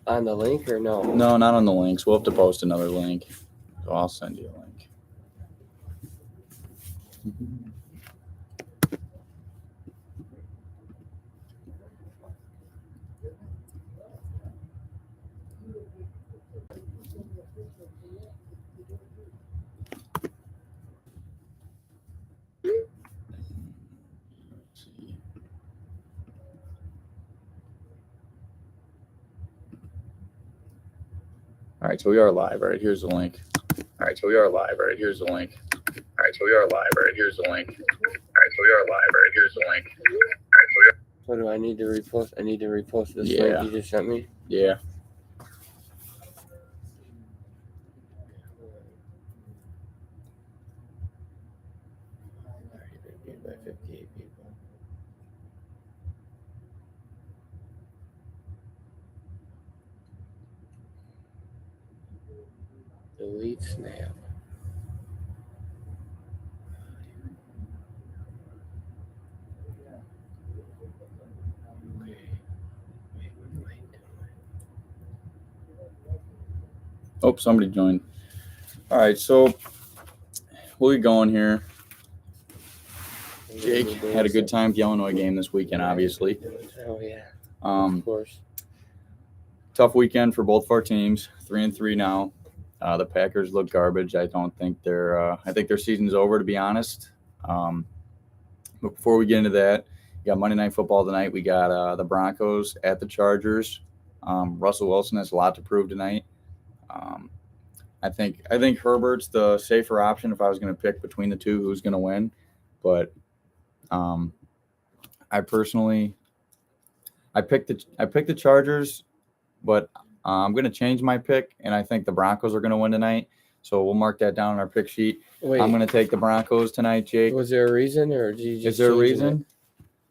On the link or no? No, not on the links. We'll have to post another link. So I'll send you a link. All right, so we are live. All right, here's the link. All right, so we are live. All right, here's the link. All right, so we are live. All right, here's the link. All right, so we are live. All right, here's the link. All right, so we are. So do I need to repost? I need to repost this Yeah. link you just sent me? Yeah. Already been viewed by 58 people. Delete snap. Okay. Wait, what am I doing? Oh, somebody joined. All right, so we'll get going here. Jake had a good time at the Illinois game this weekend, obviously. Oh, yeah. Of course. Tough weekend for both of our teams. 3-3 now. The Packers look garbage. I don't think I think their season's over, to be honest. But before we get into that, we got Monday Night Football tonight. We got the Broncos at the Chargers. Russell Wilson has a lot to prove tonight. I think Herbert's the safer option if I was going to pick between the two who's going to win. But I picked the Chargers, but I'm going to change my pick, and I think the Broncos are going to win tonight. So we'll mark that down on our pick sheet. Wait, I'm going to take the Broncos tonight, Jake. was there a reason, or did you just Is there a reason?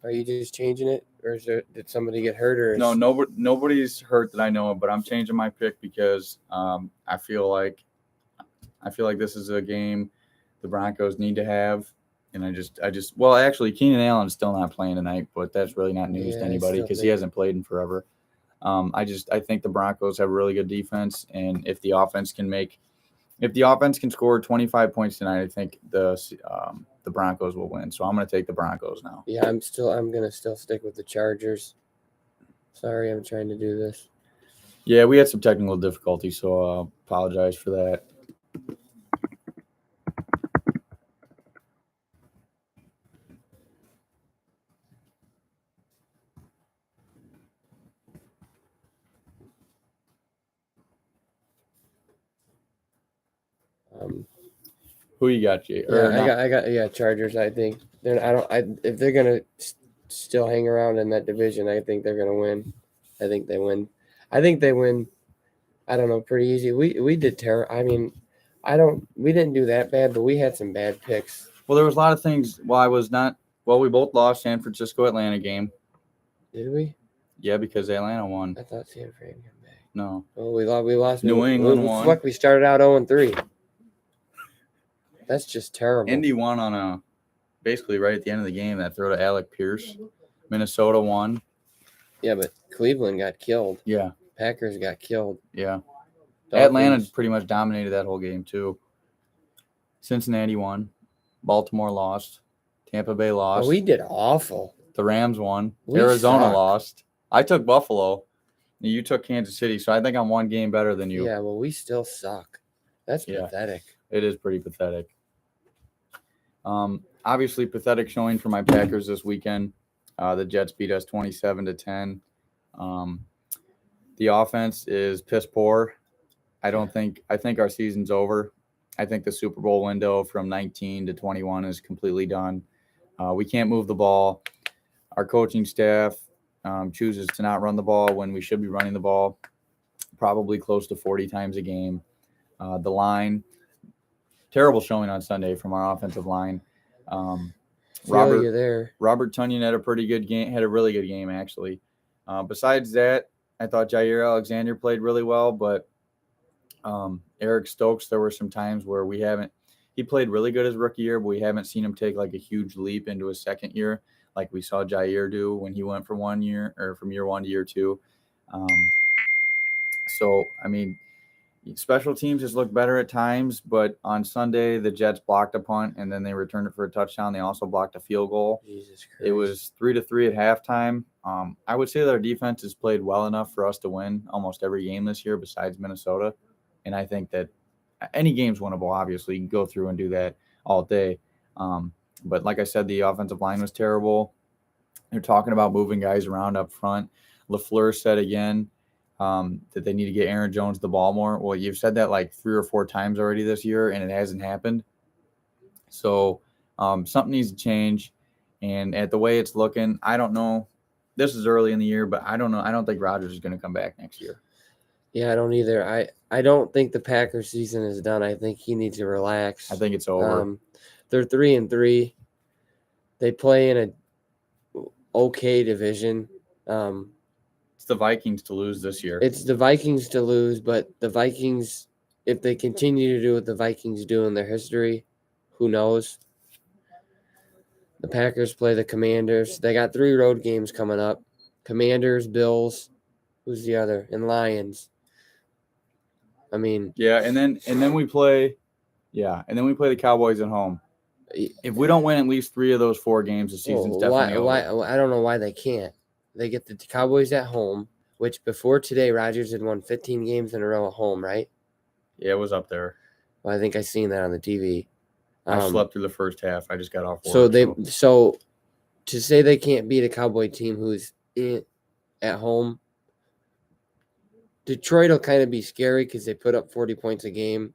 Are you just changing it, or did somebody get hurt? Or No, nobody's hurt that I know of, but I'm changing my pick because I feel like this is a game the Broncos need to have. And actually, Keenan Allen's still not playing tonight, but that's really not news to anybody because he hasn't played in forever. I think the Broncos have a really good defense, and if the offense can score 25 points tonight, I think the Broncos will win. So I'm going to take the Broncos now. Yeah, I'm going to still stick with the Chargers. Sorry, I'm trying to do this. Yeah, we had some technical difficulties, so I apologize for that. Who you got, Jay? I got Chargers. I think if they're gonna still hang around in that division, I think they're gonna win. I think they win. I don't know, pretty easy. We did terrible. I mean, we didn't do that bad, but we had some bad picks. Well, there was a lot of things. We both lost San Francisco Atlanta game. Did we? Yeah, because Atlanta won. I thought San Fran came back. No. Oh, we lost. New England won. Fuck, we started out 0-3. That's just terrible. Indy won on basically right at the end of the game, that throw to Alec Pierce. Minnesota won. Yeah, but Cleveland got killed. Yeah. Packers got killed. Yeah. Dolphins. Atlanta pretty much dominated that whole game too. Cincinnati won. Baltimore lost. Tampa Bay lost. Oh, we did awful. The Rams won. We Arizona suck. lost. I took Buffalo. You took Kansas City, so I think I'm one game better than you. Yeah, well, we still suck. That's pathetic. It is pretty pathetic. Obviously, pathetic showing for my Packers this weekend. The Jets beat us 27-10. The offense is piss poor. I think our season's over. I think the Super Bowl window from 19 to 21 is completely done. We can't move the ball. Our coaching staff chooses to not run the ball when we should be running the ball, probably close to 40 times a game. The line, terrible showing on Sunday from our offensive line. Robert Tonyan had a pretty good game, had a really good game, actually. Besides that, I thought Jair Alexander played really well, but Eric Stokes, there were some times where he played really good his rookie year, but we haven't seen him take like a huge leap into his second year like we saw Jair do when he went from year 1 to year 2. So, I mean, special teams just look better at times, but on Sunday, the Jets blocked a punt, and then they returned it for a touchdown. They also blocked a field goal. Jesus Christ. It was 3-3 at halftime. I would say that our defense has played well enough for us to win almost every game this year besides Minnesota. And I think that any game's winnable, obviously. You can go through and do that all day. But like I said, the offensive line was terrible. They're talking about moving guys around up front. LaFleur said again that they need to get Aaron Jones the ball more. Well, you've said that like 3 or 4 times already this year, and it hasn't happened. So something needs to change. And at the way it's looking, I don't know. This is early in the year, but I don't know. I don't think Rodgers is going to come back next year. Yeah, I don't either. I don't think the Packers season is done. I think he needs to relax. I think it's over. They're 3-3. They play in a okay division. It's the Vikings to lose this year. It's the Vikings to lose, but the Vikings, if they continue to do what the Vikings do in their history, who knows? The Packers play the Commanders. They got 3 road games coming up. Commanders, Bills, who's the other? And Lions. I mean, yeah, and then we play the Cowboys at home. If we don't win at least 3 of those 4 games, the season's definitely over. I don't know why they can't. They get the Cowboys at home, which before today, Rodgers had won 15 games in a row at home, right? Yeah, it was up there. Well, I think I seen that on the TV. I slept through the first half. I just got off work. So to say they can't beat a Cowboy team who's at home, Detroit will kind of be scary because they put up 40 points a game.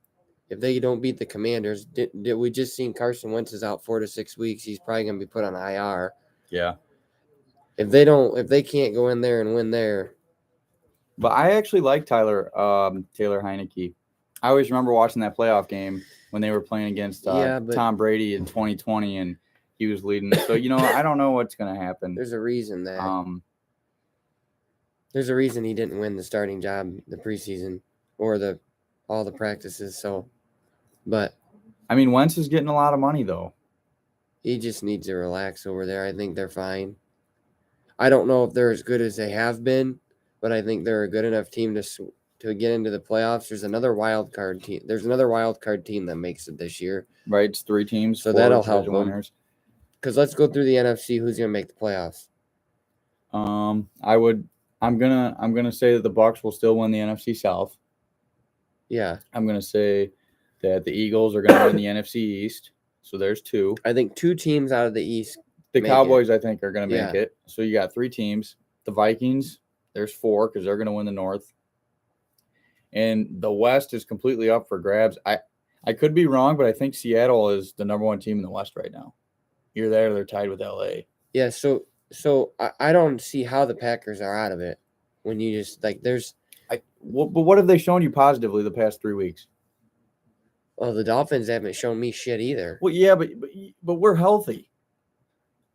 If they don't beat the Commanders, we just seen Carson Wentz is out 4 to 6 weeks. He's probably going to be put on IR. Yeah. If they can't go in there and win there. But I actually like Taylor Heineke. I always remember watching that playoff game when they were playing against Tom Brady in 2020, and he was leading. So, I don't know what's going to happen. There's a reason that. There's a reason he didn't win the starting job the preseason or all the practices. So, but I mean, Wentz is getting a lot of money though. He just needs to relax over there. I think they're fine. I don't know if they're as good as they have been, but I think they're a good enough team to get into the playoffs. There's another wild card team. There's another wild card team that makes it this year. Right, it's 3 teams. So that'll help them. Because let's go through the NFC. Who's going to make the playoffs? I'm gonna say that the Bucs will still win the NFC South. Yeah. I'm gonna say that the Eagles are gonna win the NFC East. So there's 2. I think 2 teams out of the East. The Cowboys, I think, are gonna make it. So you got 3 teams. The Vikings, there's 4 because they're gonna win the North. And the West is completely up for grabs. I could be wrong, but I think Seattle is the number 1 team in the West right now. Either that or they're tied with LA. Yeah. So I don't see how the Packers are out of it when you just but what have they shown you positively the past 3 weeks? Well, the Dolphins haven't shown me shit either. Well, yeah, but we're healthy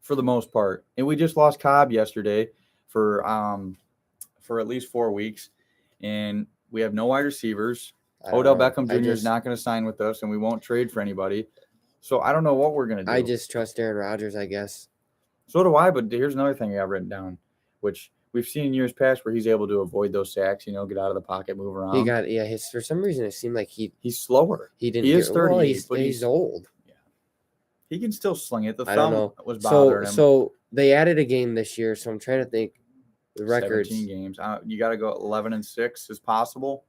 for the most part, and we just lost Cobb yesterday for at least 4 weeks, and we have no wide receivers. Odell Beckham Jr. is not going to sign with us, and we won't trade for anybody. So I don't know what we're going to do. I just trust Aaron Rodgers, I guess. So do I, but here's another thing I have written down, which we've seen in years past where he's able to avoid those sacks, get out of the pocket, move around. For some reason it seemed like he's slower. He is 30, but he's old. Yeah. He can still sling it. The I don't know. Was bothering him. So they added a game this year, so I'm trying to think the records. 17 games. You got to go 11-6 as possible.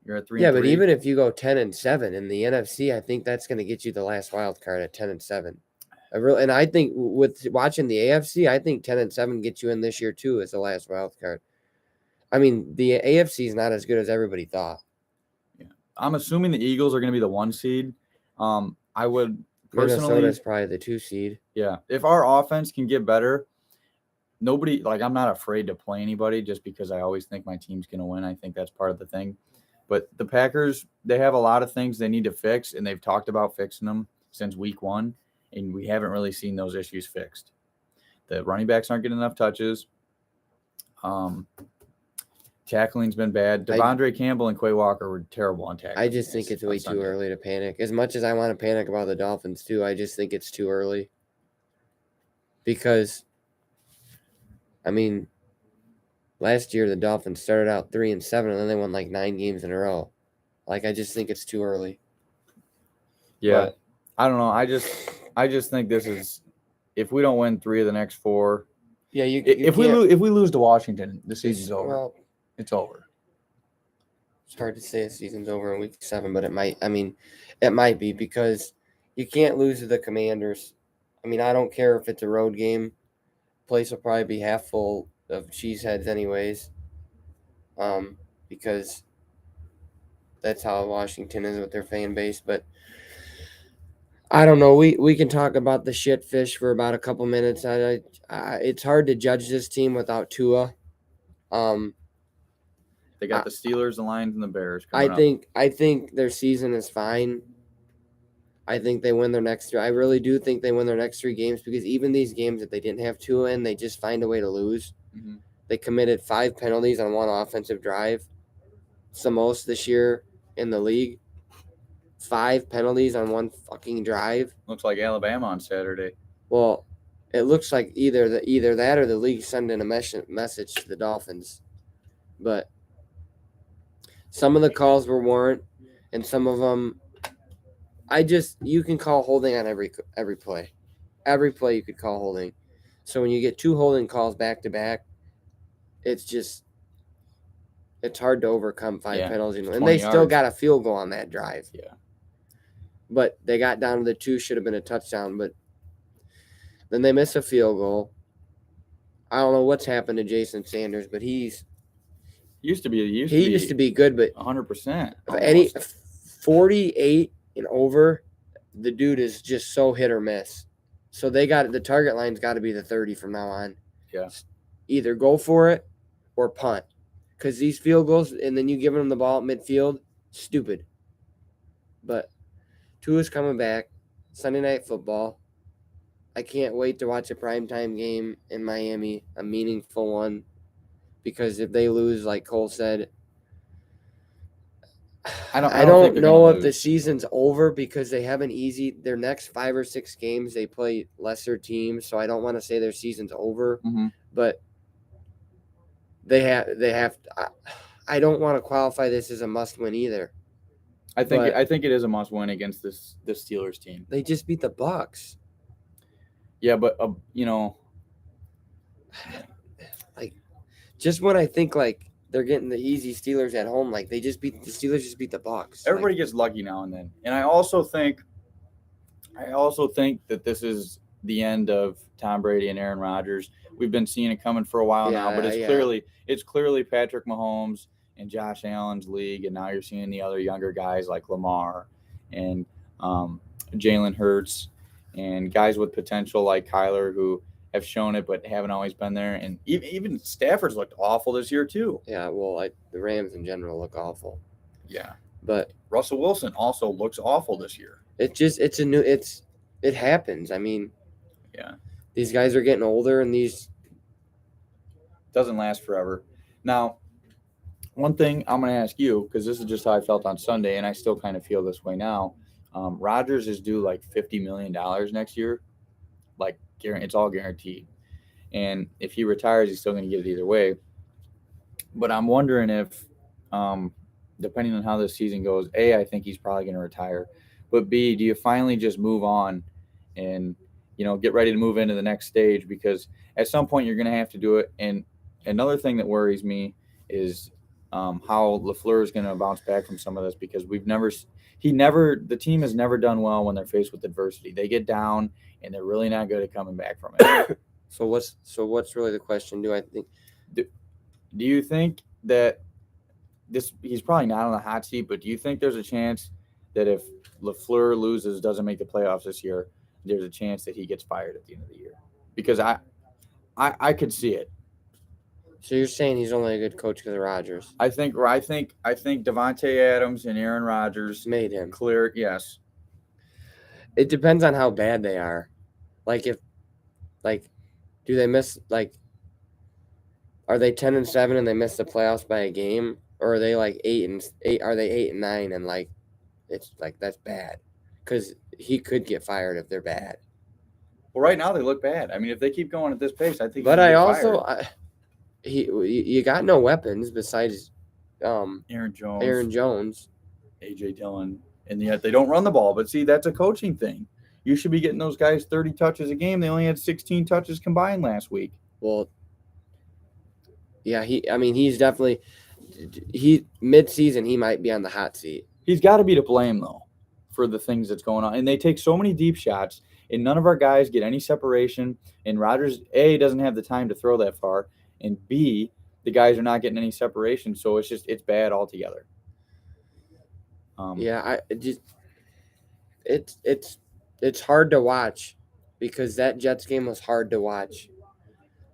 You're at 3. Yeah, but even if you go 10-7 in the NFC, I think that's going to get you the last wild card at 10-7. And I think with watching the AFC, I think 10-7 gets you in this year too as the last wild card. I mean, the AFC is not as good as everybody thought. Yeah, I'm assuming the Eagles are going to be the 1 seed. I would personally. Minnesota's probably the 2 seed. Yeah, if our offense can get better, I'm not afraid to play anybody just because I always think my team's going to win. I think that's part of the thing. But the Packers, they have a lot of things they need to fix, and they've talked about fixing them since week 1. And we haven't really seen those issues fixed. The running backs aren't getting enough touches. Tackling's been bad. Devondre Campbell and Quay Walker were terrible on tackling. I just think it's way too early to panic. As much as I want to panic about the Dolphins too, I just think it's too early. Because, I mean, last year the Dolphins started out 3-7 and then they won like 9 games in a row. Like, I just think it's too early. Yeah, But, I don't know. I just think this is, if we don't win 3 of the next 4. yeah, If we lose to Washington, the season's over. Well, it's over. it's hard to say the season's over in week 7, but it might. I mean, it might be because you can't lose to the Commanders. I mean, I don't care if it's a road game. Place will probably be half full of cheeseheads anyways. Because that's how Washington is with their fan base. But I don't know. We can talk about the shit fish for about a couple minutes. It's hard to judge this team without Tua. They got the Steelers, the Lions, and the Bears. I think their season is fine. I think they win their next 3. I really do think they win their next 3 games because even these games that they didn't have Tua in, they just find a way to lose. Mm-hmm. They committed 5 penalties on 1 offensive drive. It's the most this year in the league. 5 penalties on 1 fucking drive. Looks like Alabama on Saturday. Well, it looks like either that or the league sending a message to the Dolphins. But some of the calls were warrant, and some of them, you can call holding on every play. Every play you could call holding. So when you get 2 holding calls back to back, it's hard to overcome 5 penalties. And they still got a field goal on that drive. Yeah. But they got down to the 2, should have been a touchdown. But then they miss a field goal. I don't know what's happened to Jason Sanders, but he used to be good, but 100%. Any 48 and over, the dude is just so hit or miss. So the target line's got to be the 30 from now on. Yeah. Either go for it or punt. Because these field goals, and then you giving them the ball at midfield, stupid. But Tua's coming back. Sunday Night Football. I can't wait to watch a primetime game in Miami, a meaningful one. Because if they lose, like Cole said, I don't know if the season's over because they have their next 5 or 6 games, they play lesser teams. So I don't want to say their season's over, but they have. I don't want to qualify this as a must win either. I think it is a must win against this Steelers team. They just beat the Bucs. Yeah, but like, just when I think like they're getting the easy Steelers at home, like the Steelers just beat the Bucs. Everybody gets lucky now and then, and I also think that this is the end of Tom Brady and Aaron Rodgers. We've been seeing it coming for a while now, but it's clearly Patrick Mahomes and Josh Allen's league, and now you're seeing the other younger guys like Lamar and Jalen Hurts and guys with potential like Kyler who have shown it but haven't always been there. And even Stafford's looked awful this year too. Yeah, well, the Rams in general look awful. Yeah. But Russell Wilson also looks awful this year. It happens. I mean, yeah. These guys are getting older and these doesn't last forever. Now, one thing I'm going to ask you, because this is just how I felt on Sunday, and I still kind of feel this way now. Rodgers is due like $50 million next year. Like, it's all guaranteed. And if he retires, he's still going to get it either way. But I'm wondering if, depending on how this season goes, A, I think he's probably going to retire. But B, do you finally just move on and, get ready to move into the next stage? Because at some point you're going to have to do it. And another thing that worries me is how LaFleur is going to bounce back from some of this, because the team has never done well when they're faced with adversity. They get down and they're really not good at coming back from it. So what's really the question? Do you think that he's probably not on the hot seat, but do you think there's a chance that if LaFleur loses, doesn't make the playoffs this year, there's a chance that he gets fired at the end of the year? Because I could see it. So you're saying he's only a good coach because of Rodgers? I think Davante Adams and Aaron Rodgers made him clear. Yes. It depends on how bad they are. Do they miss, are they 10-7 and they miss the playoffs by a game, or are they 8-8? Are they 8-9 and it's that's bad? Because he could get fired if they're bad. Well, right now they look bad. I mean, if they keep going at this pace, I think. But I also, you got no weapons besides Aaron Jones, Aaron Jones. AJ Dillon, and yet they don't run the ball. But see, that's a coaching thing. You should be getting those guys 30 touches a game. They only had 16 touches combined last week. Well, yeah, he's definitely mid-season he might be on the hot seat. He's got to be to blame though for the things that's going on. And they take so many deep shots, and none of our guys get any separation. And Rodgers A doesn't have the time to throw that far, and B the guys are not getting any separation. So it's bad altogether. It's hard to watch because that Jets game was hard to watch.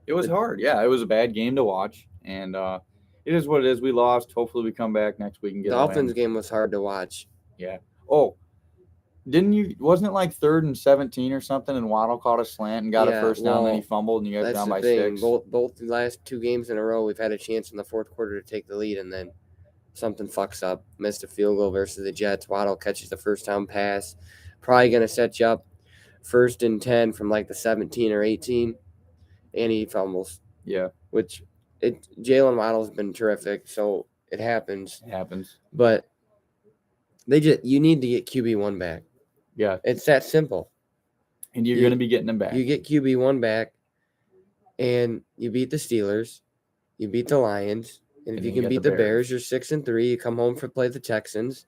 It was hard. Yeah, it was a bad game to watch, and it is what it is. We lost. Hopefully, we come back next week and get Dolphins game was hard to watch. Yeah. Oh, wasn't it like 3rd and 17 or something, and Waddle caught a slant and got a first down, then he fumbled, and you guys down by 6? Both the last 2 games in a row, we've had a chance in the fourth quarter to take the lead, and then something fucks up. Missed a field goal versus the Jets. Waddle catches the first down pass. Probably going to set you up 1st and 10 from like the 17 or 18, and he fumbles. Yeah. Which Jalen Waddle's been terrific, so it happens. It happens. But you need to get QB1 back. Yeah. It's that simple. And you're going to be getting them back. You get QB1 back, and you beat the Steelers. You beat the Lions. And if you can beat the Bears, you're 6-3. You come home for play the Texans,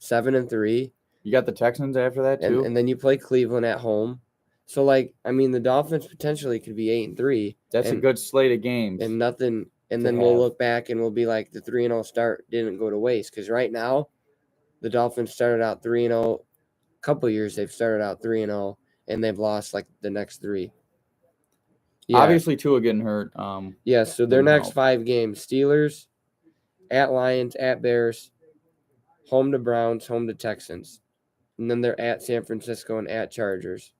7-3. You got the Texans after that too, and then you play Cleveland at home. So the Dolphins potentially could be 8-3. That's a good slate of games. And nothing. And then we'll look back and we'll be like, the 3-0 start didn't go to waste, because right now, the Dolphins started out 3-0. A couple years they've started out 3-0, and they've lost like the next 3. Yeah. Obviously, Tua getting hurt. So their next 5 games: Steelers, at Lions, at Bears, home to Browns, home to Texans, and then they're at San Francisco and at Chargers.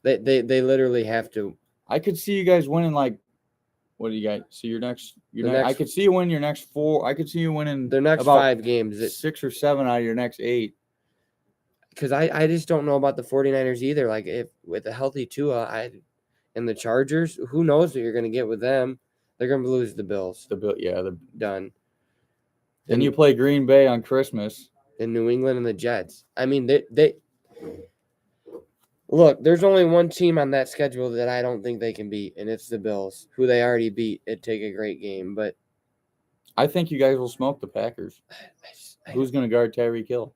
They literally have to. I could see you guys winning like. What do you got? So I could see you win your next 4. I could see you winning their next 5 games. 6 or 7 out of your next 8. Because I just don't know about the 49ers either. Like, if with a healthy Tua, and the Chargers, who knows what you're going to get with them? They're going to lose the Bills. They're done. Then you play Green Bay on Christmas. In New England and the Jets. I mean, they look. There's only one team on that schedule that I don't think they can beat, and it's the Bills, who they already beat. It'd take a great game, but I think you guys will smoke the Packers. Who's going to guard Tyreek Hill?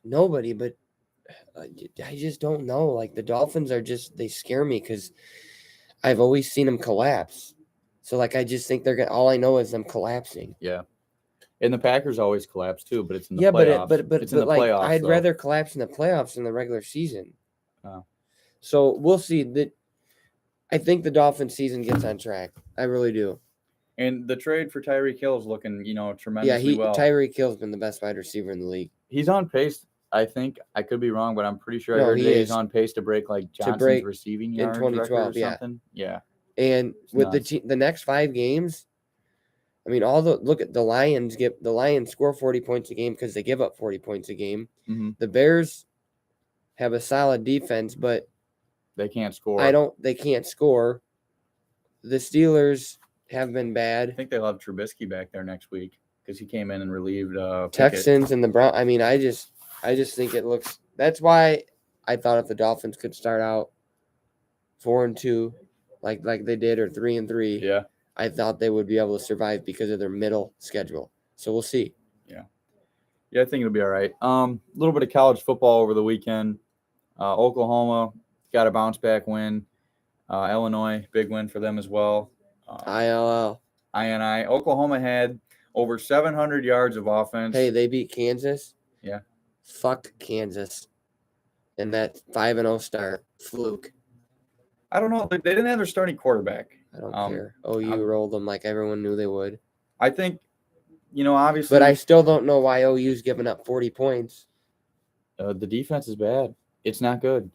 Nobody, but I just don't know. Like, the Dolphins they scare me because I've always seen them collapse. So, like, I just think all I know is them collapsing. Yeah. And the Packers always collapse too, but it's in the playoffs. But it's in the playoffs. I'd rather collapse in the playoffs than the regular season. Oh. So we'll see. I think the Dolphins season gets on track. I really do. And the trade for Tyreek Hill is looking, tremendously well. Tyreek Hill's been the best wide receiver in the league. He's on pace. I think I could be wrong, but I'm pretty sure I heard he's on pace to break like Johnson's receiving yards in 2012 or something. Yeah. And with the next 5 games, I mean, look at the Lions. The Lions score 40 points a game because they give up 40 points a game. Mm-hmm. The Bears have a solid defense, but they can't score. They can't score. The Steelers have been bad. I think they'll have Trubisky back there next week because he came in and relieved Texans and the Browns. I mean, I just think it looks. That's why I thought if the Dolphins could start out 4-2, like they did, or 3-3. Yeah. I thought they would be able to survive because of their middle schedule. So we'll see. Yeah, I think it'll be all right. A little bit of college football over the weekend. Oklahoma got a bounce-back win. Illinois, big win for them as well. ILL. INI. Oklahoma had over 700 yards of offense. Hey, they beat Kansas. Yeah. Fuck Kansas. And that 5-0 start. Fluke. I don't know. They didn't have their starting quarterback. I don't care. OU rolled them like everyone knew they would. I think, obviously. But I still don't know why OU's giving up 40 points. The defense is bad. It's not good.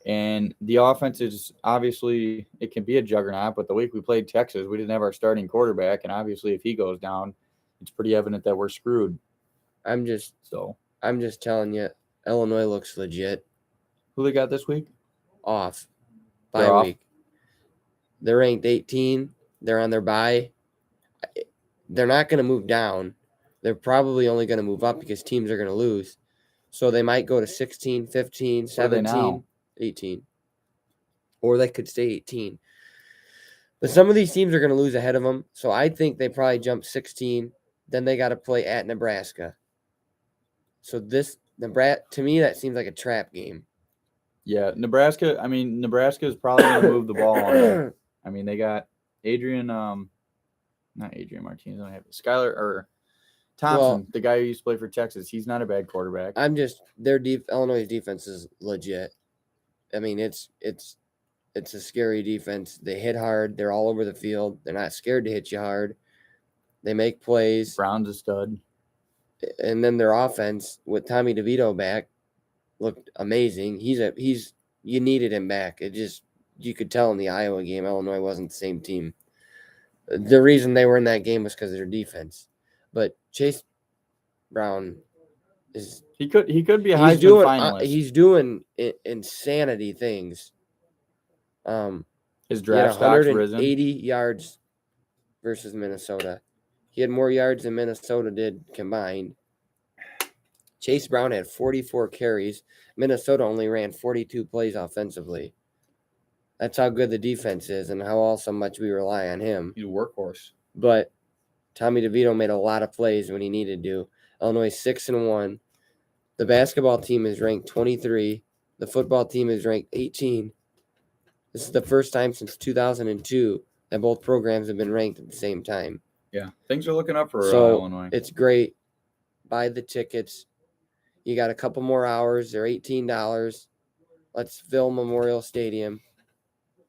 And the offense is obviously, it can be a juggernaut, but the week we played Texas, we didn't have our starting quarterback. And obviously, if he goes down, it's pretty evident that we're screwed. I'm just telling you, Illinois looks legit. Who they got this week? Off. Bye week. They're ranked 18. They're on their bye. They're not going to move down. They're probably only going to move up because teams are going to lose. So they might go to 16, 15, What are they 17, now? 18. Or they could stay 18. But some of these teams are going to lose ahead of them. So I think they probably jump 16. Then they got to play at Nebraska. So to me, that seems like a trap game. Yeah, Nebraska. I mean, Nebraska is probably going to move the ball on them. I mean, they got not Adrian Martinez. I don't have it. Skylar or Thompson, the guy who used to play for Texas. He's not a bad quarterback. Illinois' defense is legit. I mean, it's a scary defense. They hit hard. They're all over the field. They're not scared to hit you hard. They make plays. Brown's a stud. And then their offense with Tommy DeVito back looked amazing. You needed him back. You could tell in the Iowa game, Illinois wasn't the same team. The reason they were in that game was because of their defense. But Chase Brown is he could be a Heisman finalist. He's doing insanity things. His draft stock's risen. 180 yards versus Minnesota. He had more yards than Minnesota did combined. Chase Brown had 44 carries. Minnesota only ran 42 plays offensively. That's how good the defense is and how much we rely on him. He's a workhorse. But Tommy DeVito made a lot of plays when he needed to. Illinois 6-1. The basketball team is ranked 23. The football team is ranked 18. This is the first time since 2002 that both programs have been ranked at the same time. Yeah, things are looking up for Illinois. It's great. Buy the tickets. You got a couple more hours. They're $18. Let's fill Memorial Stadium.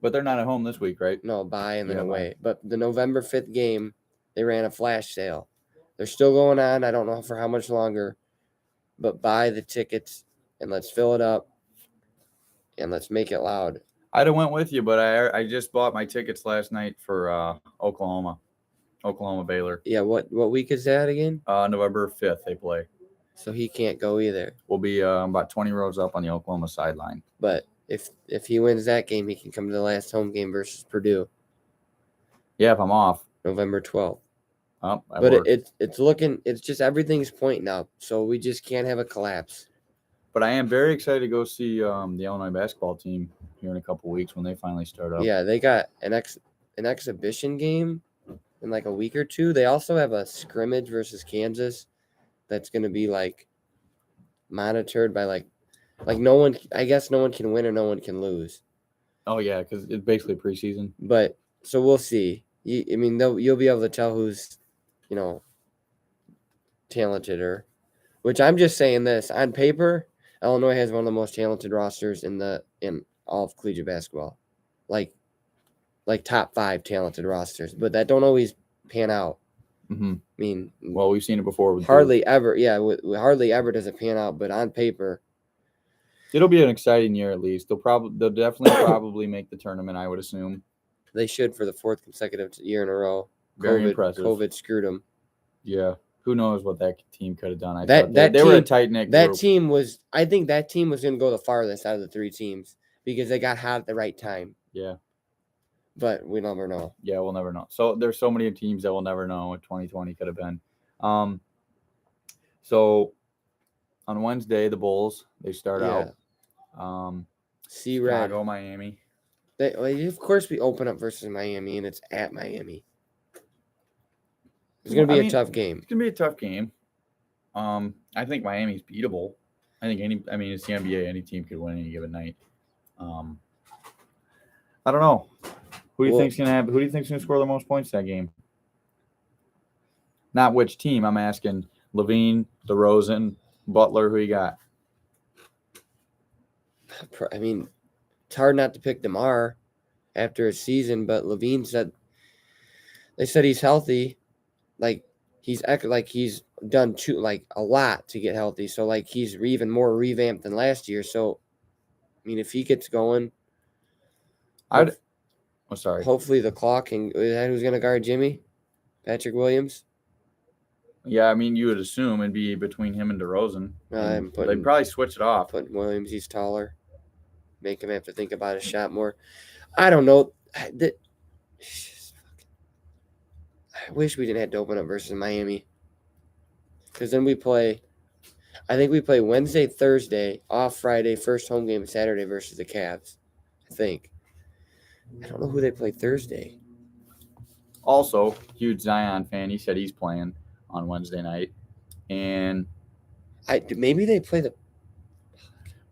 But they're not at home this week, right? No, buy and then away. But the November 5th game, they ran a flash sale. They're still going on. I don't know for how much longer. But buy the tickets and let's fill it up and let's make it loud. I'd have went with you, but I just bought my tickets last night for Oklahoma Baylor. Yeah, what week is that again? November 5th they play. So he can't go either. We'll be about 20 rows up on the Oklahoma sideline. But if he wins that game, he can come to the last home game versus Purdue. Yeah, if I'm off. November 12th. Oh, but it's just everything's pointing up, so we just can't have a collapse. But I am very excited to go see the Illinois basketball team here in a couple weeks when they finally start up. Yeah, they got an exhibition game in like a week or two. They also have a scrimmage versus Kansas that's going to be like monitored by like no one. I guess no one can win or no one can lose. Oh yeah, because it's basically preseason. But so we'll see. You'll be able to tell who's, talented or. Which I'm just saying this on paper, Illinois has one of the most talented rosters in all of collegiate basketball, like top 5 talented rosters. But that don't always pan out. Mm-hmm. I mean, well, we've seen it before. Hardly ever does it pan out. But on paper, it'll be an exciting year at least. They'll definitely probably make the tournament. I would assume they should for the 4th consecutive year in a row. Very impressive. COVID screwed them. Yeah. Who knows what that team could have done? They were a tight-knit group. I think that team was going to go the farthest out of the 3 teams because they got hot at the right time. Yeah. But we never know. Yeah, we'll never know. So there's so many teams that we'll never know what 2020 could have been. So on Wednesday, the Bulls, they start out. Chicago, Miami. Of course, we open up versus Miami, and it's at Miami. It's going to be a tough game. It's going to be a tough game. I think Miami's beatable. I think it's the NBA. Any team could win any given night. I don't know. Who do you think's going to score the most points that game? Not which team. I'm asking Levine, DeRozan, Butler. Who you got? I mean, it's hard not to pick DeMar after a season, but Levine said he's healthy. He's done a lot to get healthy. So he's even more revamped than last year. So, I mean, if he gets going, hopefully the clock is that who's going to guard Jimmy? Patrick Williams? Yeah, I mean, you would assume it'd be between him and DeRozan. They'd probably switch it off. Putting Williams, he's taller. Make him have to think about his shot more. I don't know. I wish we didn't have to open up versus Miami. Because then we play. I think we play Wednesday, Thursday, off Friday, first home game Saturday versus the Cavs. I think. I don't know who they play Thursday. Also, huge Zion fan. He said he's playing on Wednesday night, and Maybe they play the.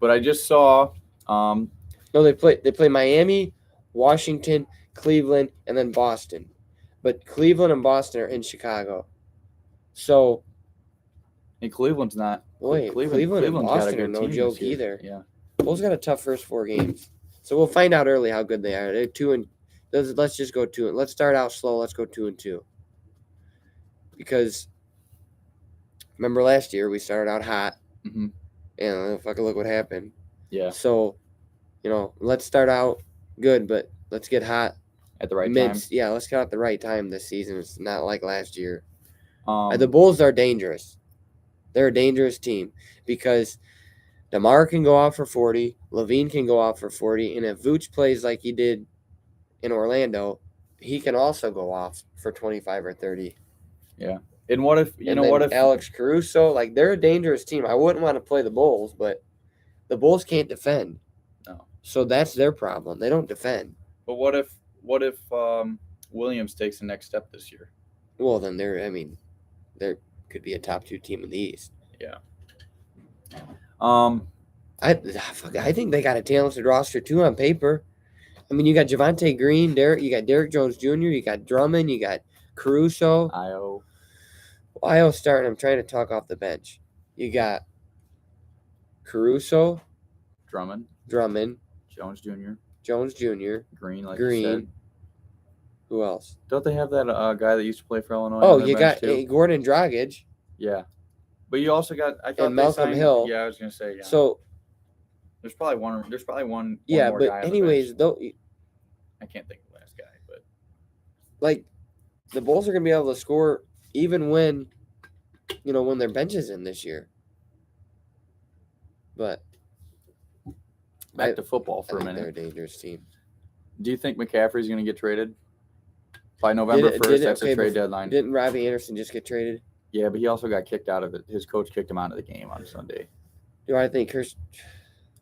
but I just saw. No, they play Miami, Washington, Cleveland, and then Boston. But Cleveland and Boston are in Chicago. So And Cleveland's not. wait, Cleveland and Cleveland's got a Boston are good no team joke this year. either. Yeah. Bulls got a tough first 4 games. So we'll find out early how good they are. They're 2 and let's just go 2 and let's start out slow. Let's go 2-2. Because remember last year we started out hot. Mm-hmm. And fucking look what happened. Yeah. So, let's start out good, but let's get hot At the right time. Yeah, let's get out at the right time this season. It's not like last year. Um, The Bulls are dangerous. They're a dangerous team because DeMar can go off for 40, Levine can go off for 40, and if Vooch plays like he did in Orlando, he can also go off for 25 or 30. and what if what if Alex Caruso, like they're a dangerous team. I wouldn't want to play the Bulls, but the Bulls can't defend. No. So that's their problem. They don't defend. But what if Williams takes the next step this year? Well, then there could be a top 2 team in the East. Yeah. I think they got a talented roster too on paper. I mean, you got Javonte Green, you got Derrick Jones Jr., you got Drummond, you got Caruso. Io starting. I'm trying to talk off the bench. You got Caruso, Drummond, Jones Jr., Green, like you said. Who else? Don't they have that guy that used to play for Illinois? Oh, on their you got bench, too? Gordon Dragic. Yeah. But you also got And Malcolm Hill. Yeah, I was gonna say. Yeah. So there's probably one. yeah, more but guy on the anyways, bench. though, I can't think of the last guy, but like the Bulls are gonna be able to score even when their bench is in this year. But back to football I for a think they're minute. a dangerous team. Do you think McCaffrey's going to get traded by November 1st? That's the trade deadline. Didn't Robbie Anderson just get traded? Yeah, but he also got kicked out of it. His coach kicked him out of the game on Sunday. Do I think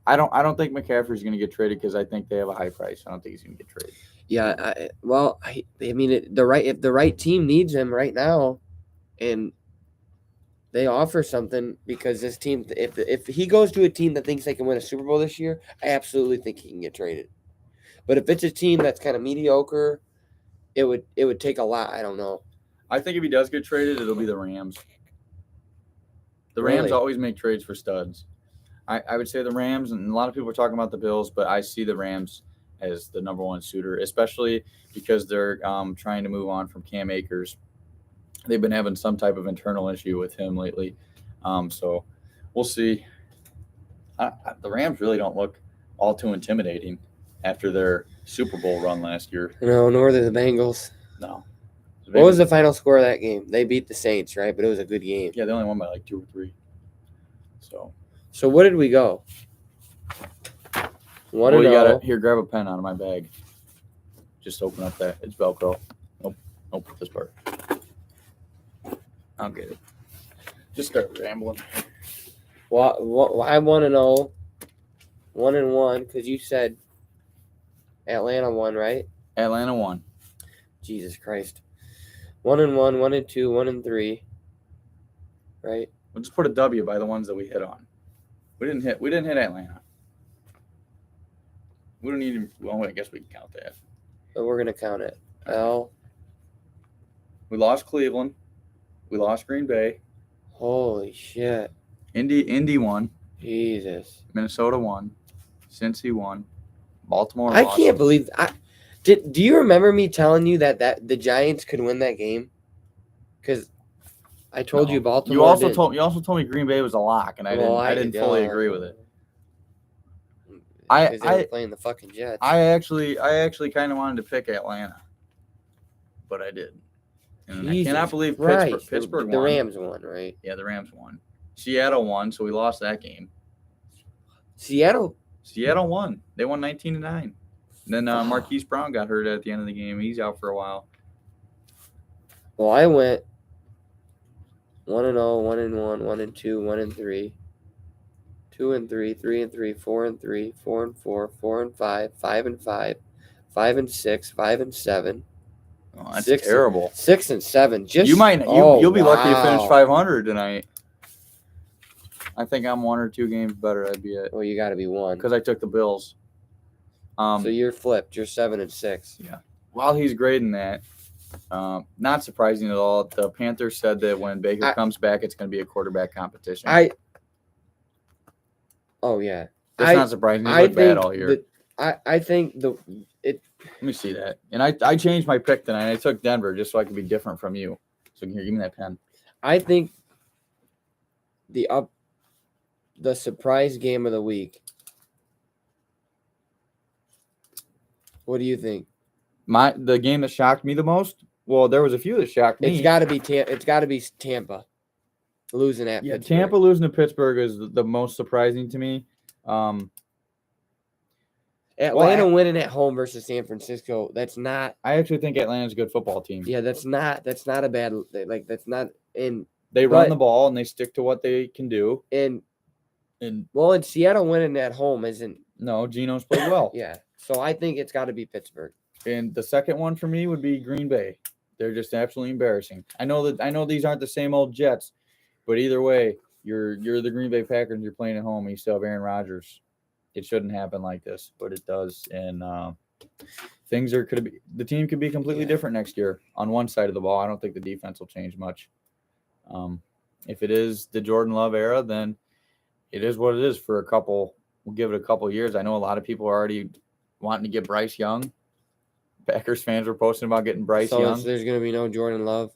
I don't think McCaffrey's going to get traded because I think they have a high price. I don't think he's going to get traded. Yeah, I mean, if the right team needs him right now, and they offer something because this team, if he goes to a team that thinks they can win a Super Bowl this year, I absolutely think he can get traded. But if it's a team that's kind of mediocre, it would take a lot. I don't know. I think if he does get traded, it'll be the Rams. The Rams Really? always make trades for studs. I would say the Rams, and a lot of people are talking about the Bills, but I see the Rams as the number one suitor, especially because they're trying to move on from Cam Akers. They've been having some type of internal issue with him lately. So we'll see. The Rams really don't look all too intimidating after their Super Bowl run last year. No, nor the Bengals. No. What was the final score of that game? They beat the Saints, right? But it was a good game. Yeah, they only won by like 2 or 3. So what did we go? 1-0. You got it. Here, grab a pen out of my bag. Just open up that. It's Velcro. Nope, this part. I'll get it. Just start rambling. Well, I 1-0, 1-1, because you said Atlanta won, right? Atlanta won. Jesus Christ. 1-1, 1-2, 1-3. Right? We'll just put a W by the ones that we hit on. We didn't hit Atlanta. We don't need. Well, I guess we can count that. But we're gonna count it. L. We lost Cleveland. We lost Green Bay. Holy shit. Indy won. Jesus. Minnesota won. Cincy won. Baltimore I lost. can't believe do you remember me telling you that the Giants could win that game? Because I told you Baltimore. You also told me Green Bay was a lock, and I didn't fully agree with it. Because they were playing the fucking Jets. I actually kind of wanted to pick Atlanta, but I didn't. And I cannot believe Pittsburgh won. The Rams won, right? Yeah, the Rams won. Seattle won, so we lost that game. Seattle won. They won 19-9. Then Marquise Brown got hurt at the end of the game. He's out for a while. Well, I went 1-0, 1-1, 1-2, 1-3, 2-3, 3-3, 4-3, 4-4, 4-5, 5-5, 5-6, 5-7, Oh, that's terrible. 6-7. Just you'll be lucky to finish wow. 500 tonight. I think I'm 1 or 2 games better. I'd be at Well, you got to be one. because I took the Bills. So you're flipped. You're 7-6. Yeah. While he's grading that, not surprising at all. The Panthers said that when Baker comes back, it's going to be a quarterback competition. Oh yeah. That's not surprising. He looked bad all year. I think Let me see that. And I changed my pick tonight. I took Denver just so I could be different from you. So here, give me that pen. I think the surprise game of the week. What do you think? The game that shocked me the most. Well, there was a few that shocked me. It's got to be Tampa losing at Pittsburgh. Tampa losing to Pittsburgh is the most surprising to me. Atlanta winning at home versus San Francisco. That's not. I actually think Atlanta's a good football team. Yeah, that's not a bad. Like that's not in. They run the ball and they stick to what they can do. And Seattle winning at home isn't. No, Geno's played well. Yeah, so I think it's got to be Pittsburgh. And the second one for me would be Green Bay. They're just absolutely embarrassing. I know these aren't the same old Jets, but either way, you're the Green Bay Packers. You're playing at home and you still have Aaron Rodgers. It shouldn't happen like this, but it does. And the team could be completely different next year on one side of the ball. I don't think the defense will change much. If it is the Jordan Love era, then it is what it is for a couple. We'll give it a couple years. I know a lot of people are already wanting to get Bryce Young. Packers fans were posting about getting Bryce Young. So there's going to be no Jordan Love?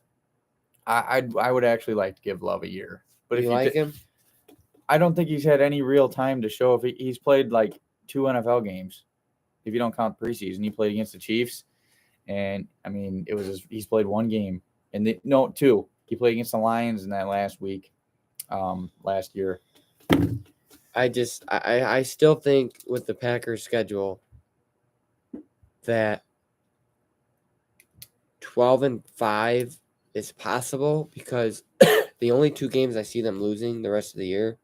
I would actually like to give Love a year. But if you like him? I don't think he's had any real time to show. If he's played like 2 NFL games, if you don't count preseason. He played against the Chiefs, and I mean he's played 1 game, and 2. He played against the Lions in that last week, last year. I still think with the Packers schedule that 12-5 is possible because the only 2 games I see them losing the rest of the year.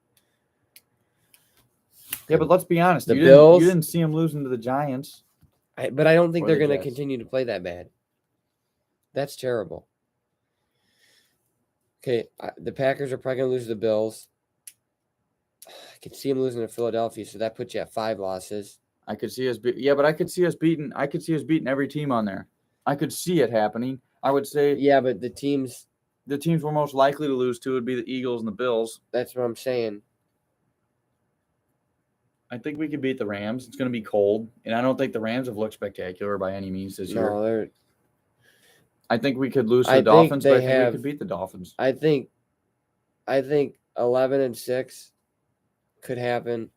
Yeah, but let's be honest. The Bills. You didn't see them losing to the Giants. But I don't think they're going to continue to play that bad. That's terrible. Okay, the Packers are probably going to lose to the Bills. I could see them losing to Philadelphia, so that puts you at 5 losses. I could see us but I could see us beating every team on there. I could see it happening. I would say but the teams we're most likely to lose to would be the Eagles and the Bills. That's what I'm saying. I think we could beat the Rams. It's going to be cold, and I don't think the Rams have looked spectacular by any means this year. I think we could lose to the Dolphins, but I think we could beat the Dolphins. I think 11-6 could happen.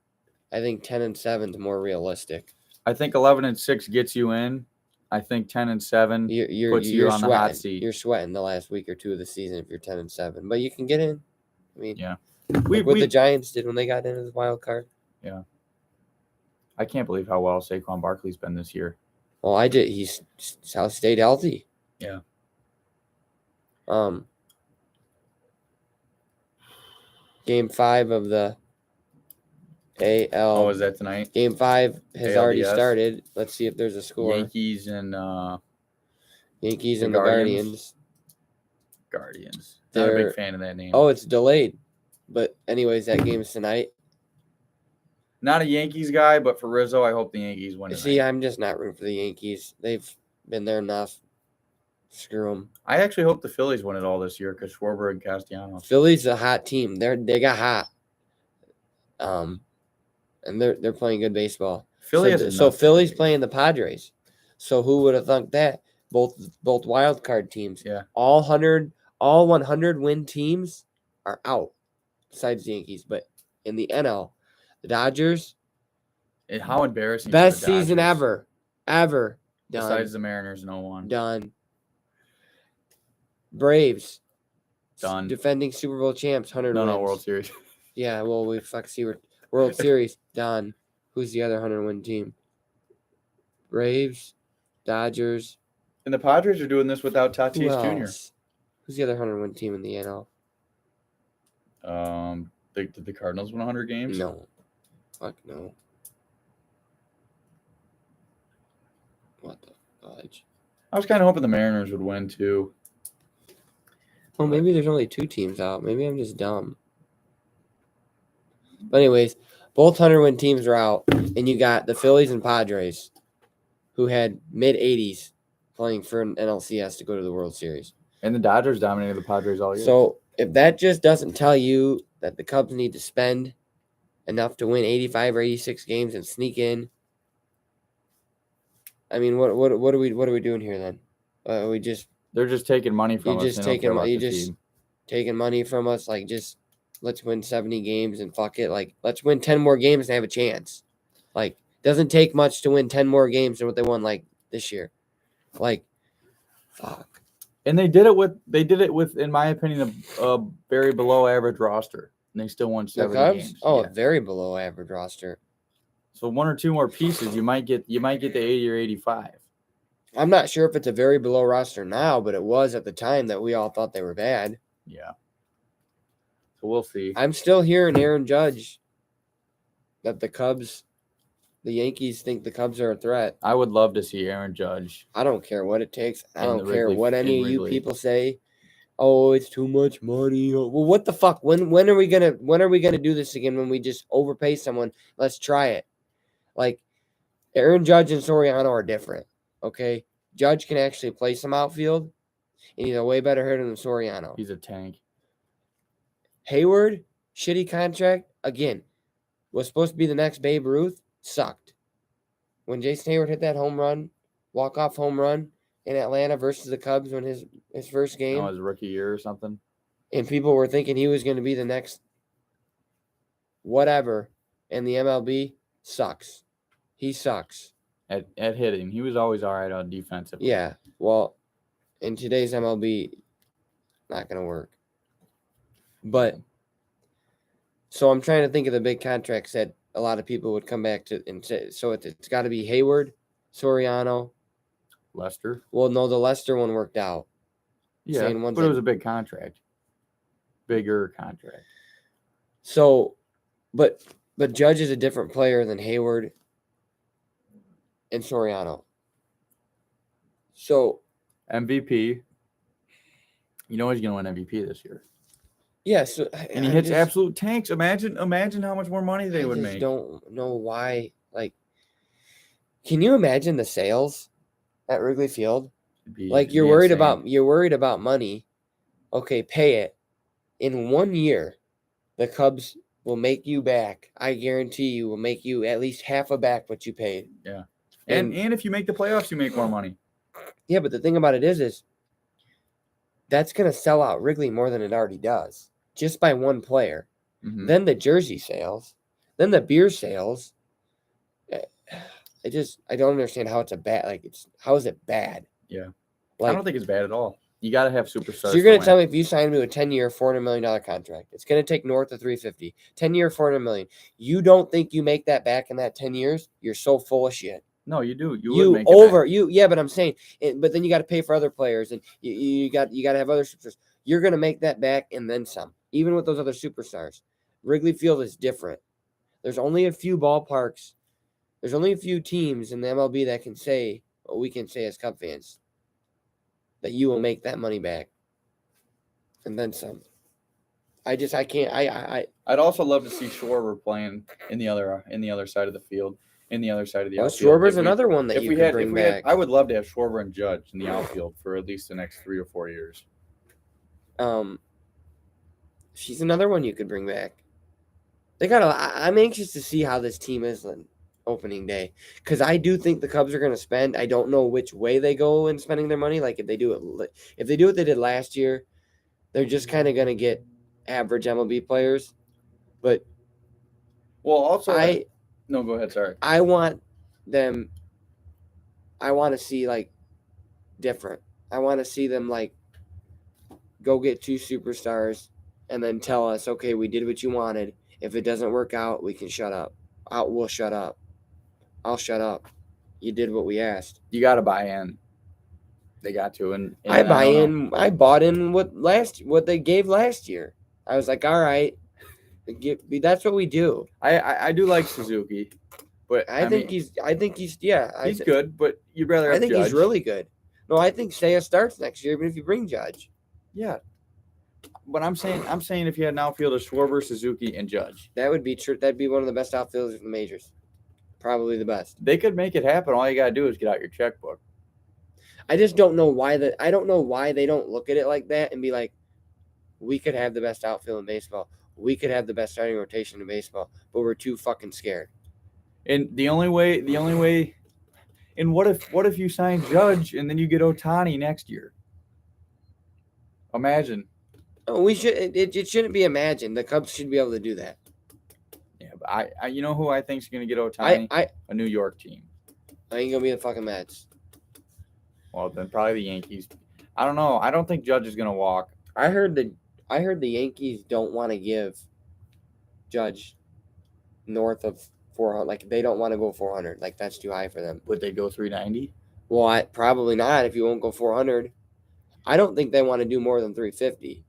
I think 10-7 is more realistic. I think 11-6 gets you in. I think 10-7 puts you on the hot seat. You're sweating the last week or 2 of the season if you're 10-7, but you can get in. I mean, yeah, what the Giants did when they got into the wild card. Yeah, I can't believe how well Saquon Barkley's been this year. Well, he's stayed healthy. Yeah. Game 5 of the AL. Oh, is that tonight? Game 5 has already started. Let's see if there's a score. Yankees and the Guardians. Guardians. Not a big fan of that name. Oh, it's delayed. But anyways, that game's tonight. Not a Yankees guy, but for Rizzo, I hope the Yankees win tonight. See, I'm just not rooting for the Yankees. They've been there enough. Screw them. I actually hope the Phillies win it all this year because Schwarber and Castellanos. Phillies a hot team. They got hot. And they're playing good baseball. Philly's playing the Padres. So who would have thunk that? Both wild card teams. Yeah. All 100 win teams are out. Besides the Yankees, but in the NL, the Dodgers. And how embarrassing! Best season ever. Done. Besides the Mariners, no one. Done. Braves. Done. Defending Super Bowl champs, 100 wins. No, World Series. Yeah, well, World Series, done. Who's the other 100-win team? Braves, Dodgers. And the Padres are doing this without Tatis Jr. Who's the other 100-win team in the NL? Did the Cardinals win 100 games? No. Fuck no. What the fudge? I was kind of hoping the Mariners would win too. Well, maybe there's only 2 teams out. Maybe I'm just dumb. But anyways, both 100-win teams are out, and you got the Phillies and Padres, who had mid-80s playing for an NLCS to go to the World Series. And the Dodgers dominated the Padres all year. So if that just doesn't tell you that the Cubs need to spend enough to win 85 or 86 games and sneak in, I mean, what are we doing here then? They're just taking money from us. Taking money from us. Like, just let's win 70 games and fuck it. Like, let's win 10 more games and have a chance. Like, doesn't take much to win 10 more games than what they won like this year. Like, fuck. And they did it with, in my opinion, a very below average roster. And they still won 70 games. Oh, yeah. A very below average roster. So 1 or 2 more pieces, you might get to 80 or 85. I'm not sure if it's a very below roster now, but it was at the time that we all thought they were bad. Yeah. So we'll see. I'm still hearing Aaron Judge that the Yankees think the Cubs are a threat. I would love to see Aaron Judge. I don't care what it takes. I don't care what any of you people say. Oh, it's too much money. Well, what the fuck? When are we gonna do this again? When we just overpay someone? Let's try it. Like, Aaron Judge and Soriano are different. Okay, Judge can actually play some outfield, and he's a way better hitter than Soriano. He's a tank. Hayward, shitty contract again. Was supposed to be the next Babe Ruth. Sucked. When Jason Hayward hit that walk-off home run in Atlanta versus the Cubs when his first game. His rookie year or something. And people were thinking he was going to be the next whatever. And the MLB sucks. He sucks. At hitting. He was always all right on defense. Yeah. Well, in today's MLB, not going to work. But, so I'm trying to think of the big contracts that a lot of people would come back to and say. So it's got to be Hayward, Soriano. Lester? Well, no, the Lester one worked out. Yeah, but it was a big contract. Bigger contract. So, but Judge is a different player than Hayward and Soriano. So, MVP. You know he's going to win MVP this year. Yeah, so and he hits absolute tanks. Imagine how much more money they would make. I don't know why. Like, can you imagine the sales at Wrigley Field? Like, you're worried about money. Okay, pay it. In 1 year, the Cubs will make you back. I guarantee you will make you at least half a back what you paid. Yeah. And if you make the playoffs, you make more money. Yeah, but the thing about it is that's going to sell out Wrigley more than it already does, just by one player. Mm-hmm. Then the jersey sales, then the beer sales. I don't understand how it's how is it bad? Yeah. Like, I don't think it's bad at all. You got to have superstars. So you're going to tell me if you sign me to a 10-year, $400 million contract, it's going to take north of $350. 10-year, $400 million. You don't think you make that back in that 10 years? You're so full of shit. No, you do. Yeah, but I'm saying, but then you got to pay for other players, and you got to have other superstars. You're going to make that back and then some, even with those other superstars. Wrigley Field is different. There's only a few ballparks. There's only a few teams in the MLB that can say what we can say as Cub fans, that you will make that money back and then some. I can't. I'd also love to see Schwarber playing in the other side of the field. In the other side of the outfield. Schwarber's another one that you could bring back. I would love to have Schwarber and Judge in the outfield for at least the next 3 or 4 years. She's another one you could bring back. I'm anxious to see how this team is on opening day, because I do think the Cubs are going to spend. I don't know which way they go in spending their money. Like, if they do what they did last year, they're just kind of going to get average MLB players. But no, go ahead. Sorry. I want to see, like, different. I want to see them, like, go get 2 superstars and then tell us, okay, we did what you wanted. If it doesn't work out, we can shut up. We'll shut up. I'll shut up. You did what we asked. You got to buy in. They got to, and I don't know. I bought in what they gave last year. I was like, all right, that's what we do. I do like Suzuki, but I think he's he's good, but you'd rather have I think Judge. he's really good. No, I think Saya starts next year, even if you bring Judge. Yeah, but I'm saying if you had an outfielder, Schwarber, Suzuki, and Judge, that would be true. That'd be one of the best outfielders in the majors, probably the best. They could make it happen. All you gotta do is get out your checkbook. I just don't know why I don't know why they don't look at it like that and be like, we could have the best outfield in baseball. We could have the best starting rotation in baseball, but we're too fucking scared. And the only way. And what if you sign Judge and then you get Ohtani next year? Imagine. Oh, we should. It shouldn't be imagined. The Cubs should be able to do that. Yeah, but I you know who I think is going to get Ohtani? A New York team. I ain't gonna be the fucking Mets. Well, then probably the Yankees. I don't know. I don't think Judge is going to walk. I heard the Yankees don't want to give Judge north of 400. Like, they don't want to go 400. Like, that's too high for them. Would they go 390? Well, probably not if you won't go 400. I don't think they want to do more than 350.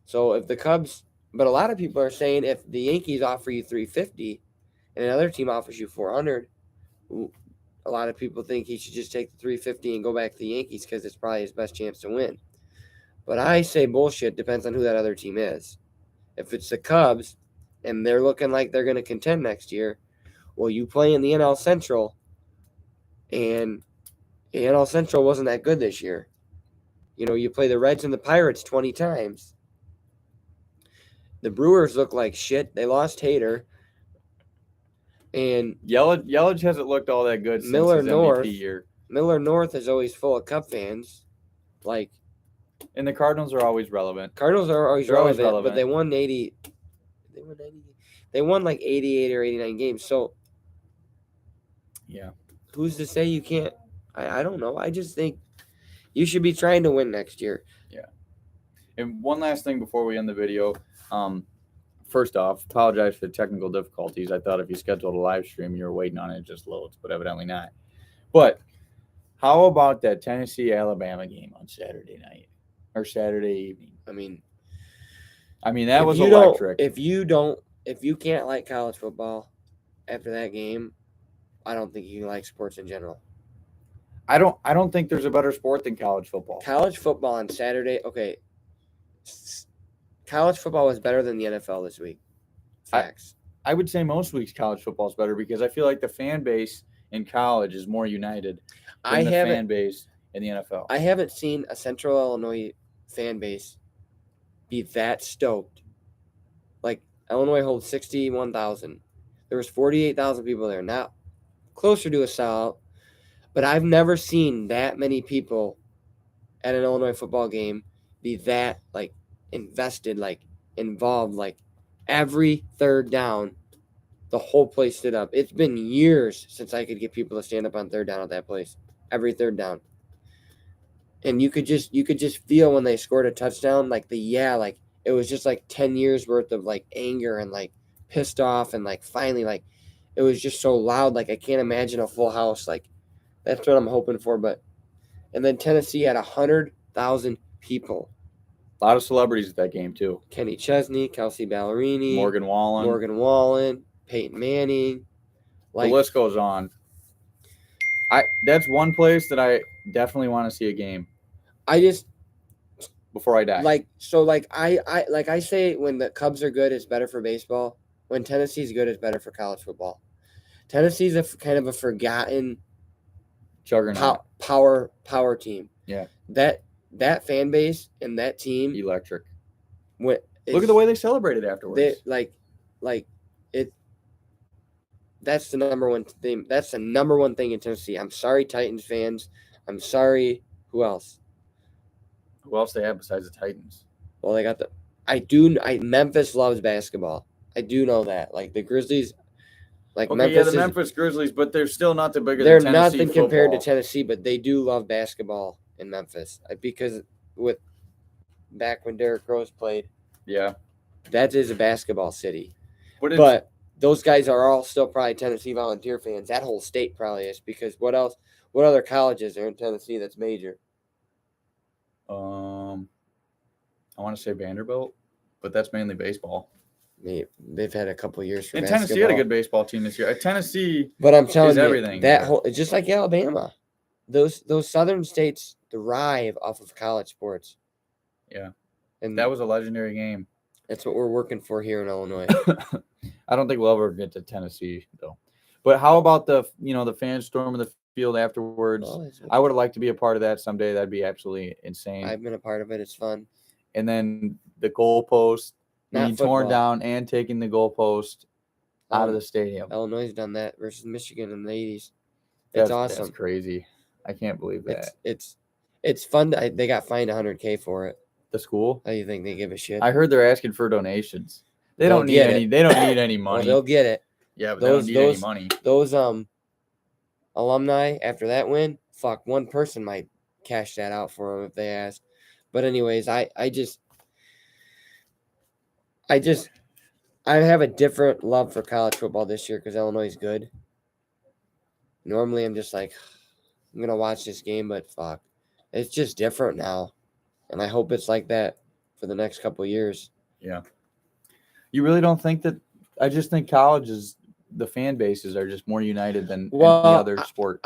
So if the Cubs, but a lot of people are saying if the Yankees offer you 350 and another team offers you 400, a lot of people think he should just take the 350 and go back to the Yankees because it's probably his best chance to win. But I say bullshit, depends on who that other team is. If it's the Cubs and they're looking like they're going to contend next year, well, you play in the NL Central, and the NL Central wasn't that good this year. You know, you play the Reds and the Pirates 20 times. The Brewers look like shit. They lost Hader. And Yelich hasn't looked all that good since Miller his North, MVP year. Miller North is always full of Cub fans. Like, and the Cardinals are always relevant. Cardinals are always relevant, but they won 80. They won like 88 or 89 games. So, yeah. Who's to say you can't? I don't know. I just think you should be trying to win next year. Yeah. And one last thing before we end the video. First off, apologize for the technical difficulties. I thought if you scheduled a live stream, you were waiting on it just loads, but evidently not. But how about that Tennessee-Alabama game on Saturday night or Saturday evening? I mean that was electric. If you can't like college football after that game, I don't think you can like sports in general. I don't think there's a better sport than college football. College football on Saturday, okay. College football was better than the NFL this week. Facts. I would say most weeks college football is better because I feel like the fan base in college is more united than the fan base in the NFL. I haven't seen a Central Illinois fan base be that stoked. Like, Illinois holds 61,000. There was 48,000 people there. Now, closer to a sellout, but I've never seen that many people at an Illinois football game be that, like, invested, like, involved, like, every third down, the whole place stood up. It's been years since I could get people to stand up on third down at that place. Every third down. And you could just feel when they scored a touchdown, like like it was just like 10 years worth of like anger and like pissed off and like finally like it was just so loud, like I can't imagine a full house. Like that's what I'm hoping for. And then Tennessee had 100,000 people. A lot of celebrities at that game too. Kenny Chesney, Kelsey Ballerini, Morgan Wallen, Peyton Manning. Like, the list goes on. That's one place that I definitely want to see a game. Before I die. I say when the Cubs are good, it's better for baseball. When Tennessee's good, it's better for college football. Tennessee's kind of a forgotten juggernaut power team. Yeah. That fan base and that team electric. Look at the way they celebrated afterwards. That's the number one thing. That's the number one thing in Tennessee. I'm sorry, Titans fans. I'm sorry. Who else? Who else they have besides the Titans? Well, they got Memphis loves basketball. I do know that. Like the Grizzlies, the Memphis Grizzlies, but they're still not the bigger than Tennessee. They're nothing compared to Tennessee, but they do love basketball in Memphis because back when Derrick Rose played. Yeah. That is a basketball city. But those guys are all still probably Tennessee Volunteer fans. That whole state probably is because what else? What other colleges are in Tennessee that's major? I want to say Vanderbilt, but that's mainly baseball. They've had a couple years for And basketball. Tennessee had a good baseball team this year. Tennessee, but I'm telling is you, everything that there. whole just like Alabama, those southern states thrive off of college sports. Yeah, and that was a legendary game. That's what we're working for here in Illinois. I don't think we'll ever get to Tennessee though. But how about the fans storming the field afterwards? Well, I would like to be a part of that someday. That'd be absolutely insane. I've been a part of it. It's fun. And then the goalpost being torn down and taking the goalpost out of the stadium. Illinois has done that versus Michigan in the 80s. It's awesome. That's crazy. I can't believe that. It's fun. They got fined $100K for it. The school? How do you think they give a shit? I heard they're asking for donations. They don't need any money. Well, they'll get it. Yeah, but they don't need any money. Those alumni after that win, one person might cash that out for them if they ask. But anyways, I have a different love for college football this year because Illinois is good. Normally, I'm just like, I'm gonna watch this game, but it's just different now, and I hope it's like that for the next couple of years. Yeah. You really don't think that? I just think college is the fan bases are just more united than any other sport.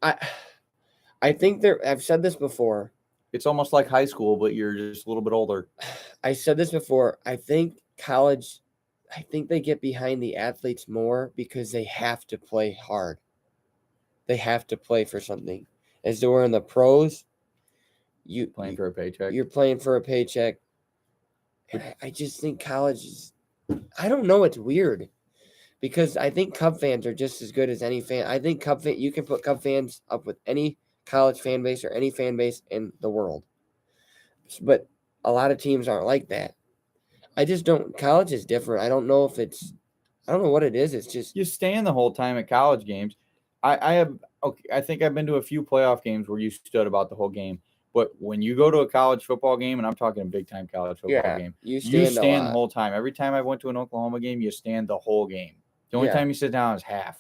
I think I've said this before. It's almost like high school, but you're just a little bit older. I said this before. I think college. I think they get behind the athletes more because they have to play hard. They have to play for something. As they were in the pros, you're playing for a paycheck. You're playing for a paycheck. And I just think college is. I don't know. It's weird, because I think Cub fans are just as good as any fan. I think you can put Cub fans up with any college fan base or any fan base in the world. But a lot of teams aren't like that. I just don't. College is different. I don't know what it is. It's just you stand the whole time at college games. I think I've been to a few playoff games where you stood about the whole game. But when you go to a college football game, and I'm talking a big-time college football game, you stand the whole time. Every time I went to an Oklahoma game, you stand the whole game. The only time you sit down is half.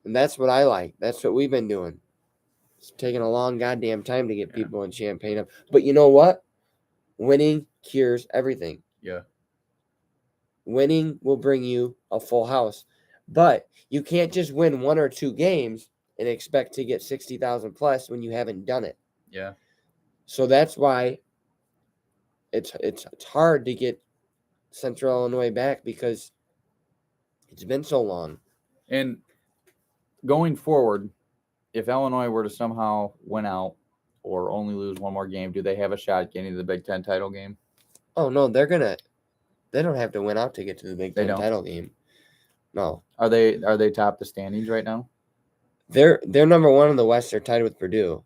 And that's what I like. That's what we've been doing. It's taking a long goddamn time to get people in Champaign up. But you know what? Winning cures everything. Yeah. Winning will bring you a full house. But you can't just win one or two games and expect to get 60,000 plus when you haven't done it. Yeah. So that's why it's hard to get Central Illinois back, because it's been so long. And going forward, if Illinois were to somehow win out or only lose one more game, do they have a shot at getting to the Big Ten title game? Oh no, they don't have to win out to get to the Big Ten title game. No. Are they top the standings right now? They're number one in the West. They're tied with Purdue.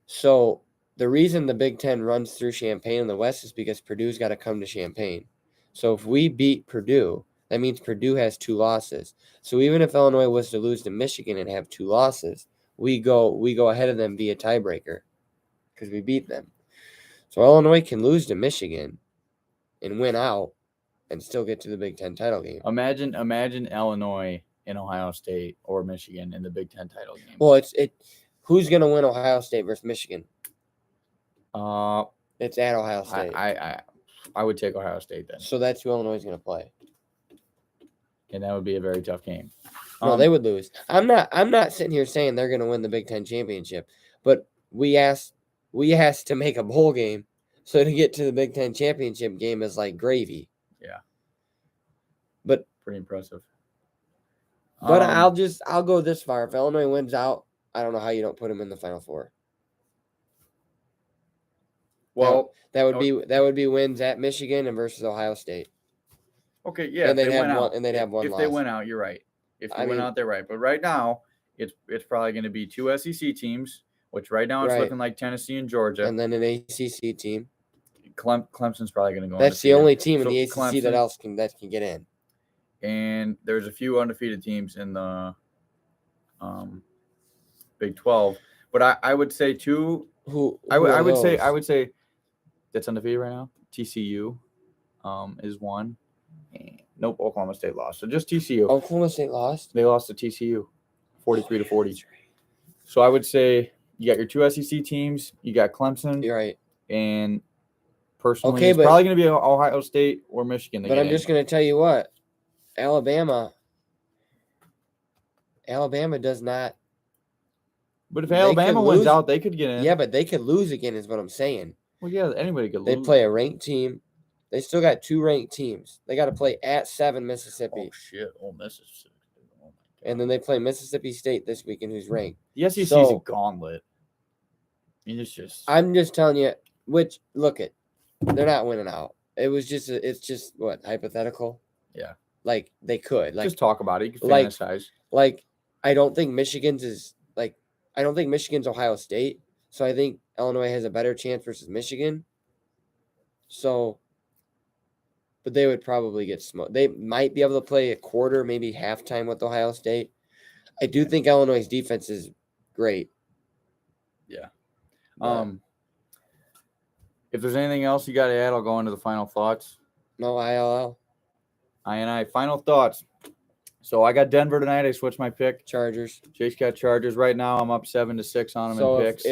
So the reason the Big Ten runs through Champaign in the West is because Purdue's got to come to Champaign. So if we beat Purdue, that means Purdue has 2 losses. So even if Illinois was to lose to Michigan and have 2 losses, we go ahead of them via tiebreaker because we beat them. So Illinois can lose to Michigan and win out and still get to the Big Ten title game. Imagine Illinois in Ohio State or Michigan in the Big Ten title game. Well, who's going to win Ohio State versus Michigan? It's at Ohio State. I would take Ohio State then. So that's who Illinois is going to play. And that would be a very tough game. No, they would lose. I'm not sitting here saying they're going to win the Big Ten championship, but we asked to make a bowl game, so to get to the Big Ten championship game is like gravy. Yeah. But pretty impressive. But I'll go this far. If Illinois wins out, I don't know how you don't put them in the Final Four. Well, that would be wins at Michigan and versus Ohio State. Okay, yeah. And they'd have one if loss. If they win out, you're right. If they win out, they're right. But right now, it's probably going to be 2 SEC teams, which right now it's looking like Tennessee and Georgia. And then an ACC team. Clemson's probably going to go. That's the only team in the ACC that can get in. And there's a few undefeated teams in the Big 12, but I would say I would say that's undefeated right now. TCU is one. Nope, Oklahoma State lost. So just TCU. Oklahoma State lost? They lost to TCU 43-40. So I would say You got your two SEC teams. You got Clemson, You're right. and personally, Okay, it's but- probably going to be Ohio State or Michigan. But I'm just going to tell you what, Alabama does not. But if they Alabama could wins lose- out, they could get in. Yeah, but they could lose again, is what I'm saying. Well, yeah, anybody could They lose. play a ranked team. They still got 2 ranked teams. They got to play at 7 Mississippi. Oh shit! Oh, Mississippi. Oh, my God. And then they play Mississippi State this weekend, who's ranked. The SEC is So- a gauntlet. I mean, it's just. I'm just telling you, they're not winning out. It's just what, hypothetical? Yeah. Like they could. Like just talk about it. You can like- fantasize. I don't think Michigan's Ohio State. So I think Illinois has a better chance versus Michigan. So, but they would probably get smoked. They might be able to play a quarter, maybe halftime with Ohio State. I do think Illinois' defense is great. Yeah. But If there's anything else you got to add, I'll go into the final thoughts. no ILL. Final thoughts. So I got Denver tonight. I switched my pick. Chargers. Chase got Chargers. Right now, I'm up 7-6 on them So in picks.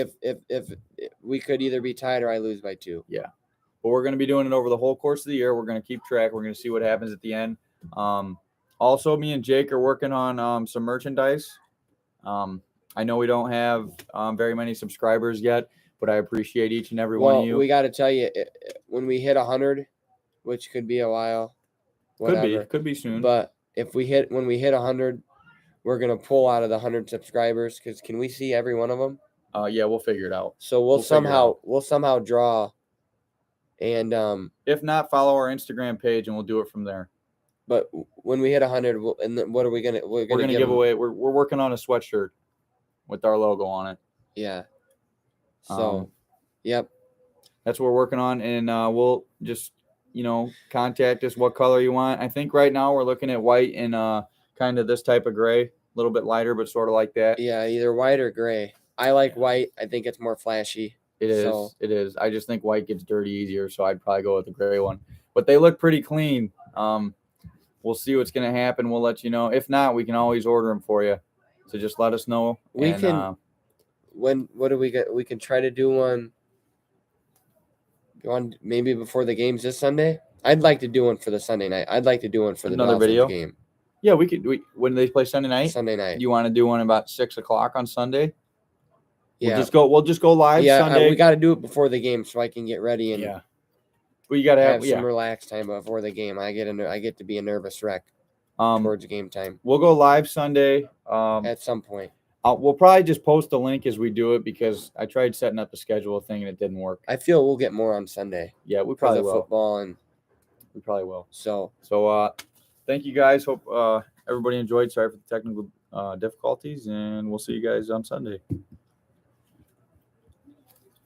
if we could either be tied or I lose by 2. But we're going to be doing it over the whole course of the year. We're going to keep track. We're going to see what happens at the end. Also, me and Jake are working on some merchandise. I know we don't have very many subscribers yet, but I appreciate each and every one of you. We got to tell you, when we hit 100, which could be a while, whatever. Could be soon. But when we hit 100, we're gonna pull out of the 100 subscribers because can we see every one of them? Yeah, we'll figure it out. So we'll somehow draw, and If not, follow our Instagram page and we'll do it from there. But when we hit 100, and then what are we gonna? We're We're gonna give away. We're working on a sweatshirt with our logo on it. Yeah. So, yep. That's what we're working on, and we'll just contact us what color you want. I think right now we're looking at white and kind of this type of gray, a little bit lighter, but sort of like that. Yeah, either white or gray. I like white. I think it's more flashy. It is. So- It is. I just think white gets dirty easier, so I'd probably go with the gray one. But they look pretty clean. We'll see what's going to happen. We'll let you know. If not, we can always order them for you. So just let us know. What do we get? We can try to do one maybe before the games this Sunday. I'd like to do one for the Sunday night. I'd like to do one for the Another Dolphins video? game Yeah, we could. When they play Sunday night, Sunday night. you want to do one about 6:00 on Sunday? Yeah, We'll just go live Sunday. we got to do it before the game so I can get ready and Yeah. Well, you got to have have some relaxed time before the game. I get to be a nervous wreck Um, towards game time we'll go live Sunday. at some point. We'll probably just post a link as we do it because I tried setting up the schedule thing and it didn't work. I feel we'll get more on Sunday Yeah, we because probably of will. football, and We probably will. so So, thank you guys. Hope everybody enjoyed. Sorry for the technical difficulties, and we'll see you guys on Sunday.